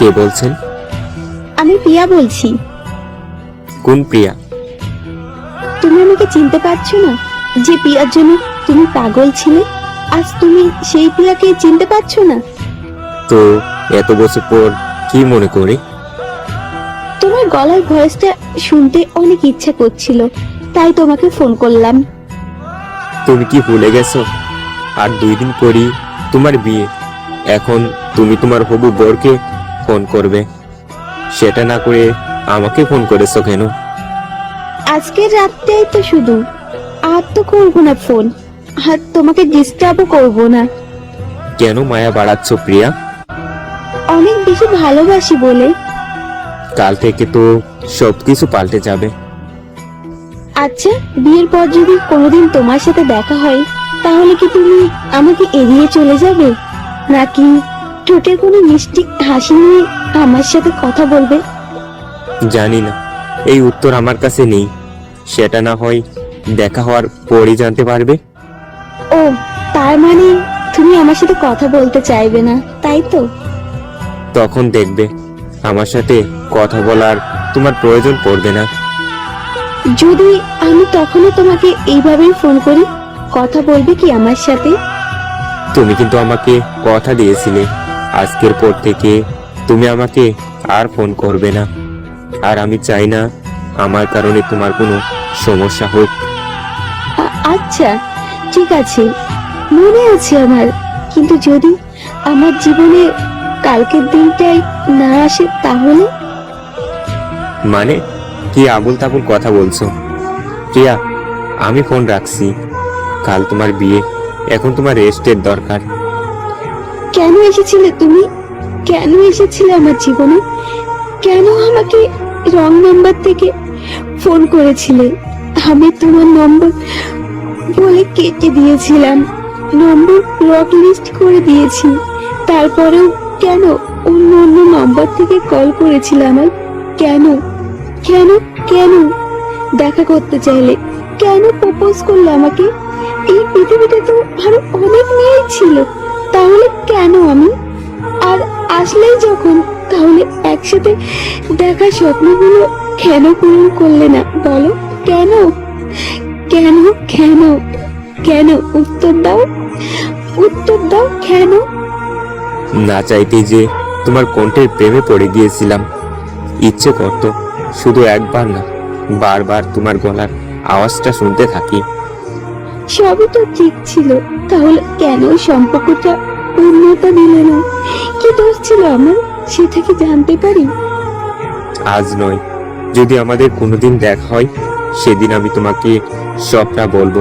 কে বলছেন? আমি প্রিয়া বলছি। কোন প্রিয়া? তুমি আমাকে চিনতে পারছো না? যে প্রিয়ার জন্য তুমি পাগল ছিলে, আজ তুমি সেই প্রিয়াকে চিনতে পারছো না? তো এত বছর পর কি মনে করে? তোমার গলার ভয়েসটা শুনতে অনেক ইচ্ছা করছিল, তাই তোমাকে ফোন করলাম। তুমি কি ভুলে গেছো? আর 2 দিন পরই তোমার বিয়ে। এখন তুমি তোমার হবু বরকে ফোন করবে, সেটা না করে আমাকে ফোন করেছো কেন? আজকের রাতটাই তো শুধু, আর তো করবো না ফোন, আর তোমাকে ডিস্টার্বও করবো না। কেন মায়া বাড়াচ্ছ প্রিয়া? অনেক বেশি ভালোবাসি বলে। কাল থেকে তো সবকিছু পাল্টে যাবে। আচ্ছা, বিয়ের পর যদি কোনোদিন তোমার সাথে দেখা হয়, তাহলে কি তুমি আমাকে এড়িয়ে চলে যাবে, নাকি ঠোঁটের কোনো মিষ্টি হাসি নিয়ে আমার সাথে কথা বলবে? জানি না, এই উত্তর আমার কাছে নেই। সেটা না হয় দেখা হওয়ার পরই জানতে পারবে। ও, তার মানে তুমি আমার সাথে কথা বলতে চাইবে না, তাই তো? তখন দেখবে আমার সাথে কথা বলার তোমার প্রয়োজন পড়বে না। যদি আমি তখনও তোমাকে এইভাবেই ফোন করি, কথা বলবে কি আমার সাথে? তুমি কিন্তু আমাকে কথা দিয়েছিলে আজকের পর থেকে তুমি আমাকে আর ফোন করবে না। আর আমি চাই না আমার কারণে তোমার কোনো সমস্যা হোক। আচ্ছা, ঠিক আছে, মনে আছে আমার। কিন্তু যদি আমার জীবনে কালকের দিনটাই না আসে, তাহলে? মানে কি আবুল তাবুল কথা বলছো প্রিয়া? আমি ফোন রাখছি। কাল তোমার বিয়ে, এখন তোমার রেস্টের দরকার। কেন এসেছিলে তুমি? কেন এসেছিলে আমার জীবনে? কেন আমাকে রং নাম্বার থেকে ফোন করেছিলে? আমি তোমার নম্বর বলে কেটে দিয়েছিলাম, নম্বর ব্লক লিস্ট করে দিয়েছি। তারপরেও কেন অন্য অন্য নম্বর থেকে কল করেছিলে আমার? কেন কেন কেন দেখা করতে চাইলে? কেন প্রপোজ করলে আমাকে? এই পৃথিবীতে তো আরো অনেক মেয়েই ছিল, তাহলে কেন আমি? আর আসলেই যখন, তাহলে একসাথে দেখা স্বপ্নগুলো কেন পূরণ করলে না বলো? কেন কেন কেন কেন? উত্তর দাও, উত্তর দাও, কেন? না চাইতে যে তোমার কণ্ঠের প্রেমে পড়ে গিয়েছিলাম। ইচ্ছে করতো শুধু একবার না, বারবার তোমার গলার আওয়াজটা শুনতে থাকি। সবই তো ঠিক ছিল, তাহলে কেন সম্পর্কটা পূর্ণতা দিলে না? কি দোষ ছিল আমার, সেটা কি জানতে পারি? আজ নয়, যদি আমাদের কোনোদিন দেখা হয়, সেদিন আমি তোমাকে সবটা বলবো।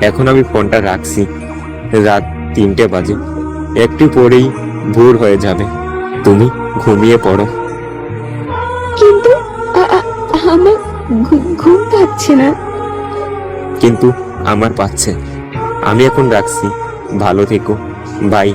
এখন আমি ফোনটা রাখছি। রাত 3টে বাজে, একটু পরেই ভোর হয়ে যাবে। তুমি ঘুমিয়ে পড়ো। কিন্তু আমার ঘুম পাচ্ছে না। কিন্তু আমার পাচ্ছে। আমি এখন রাখছি। ভালো থেকো, বাই।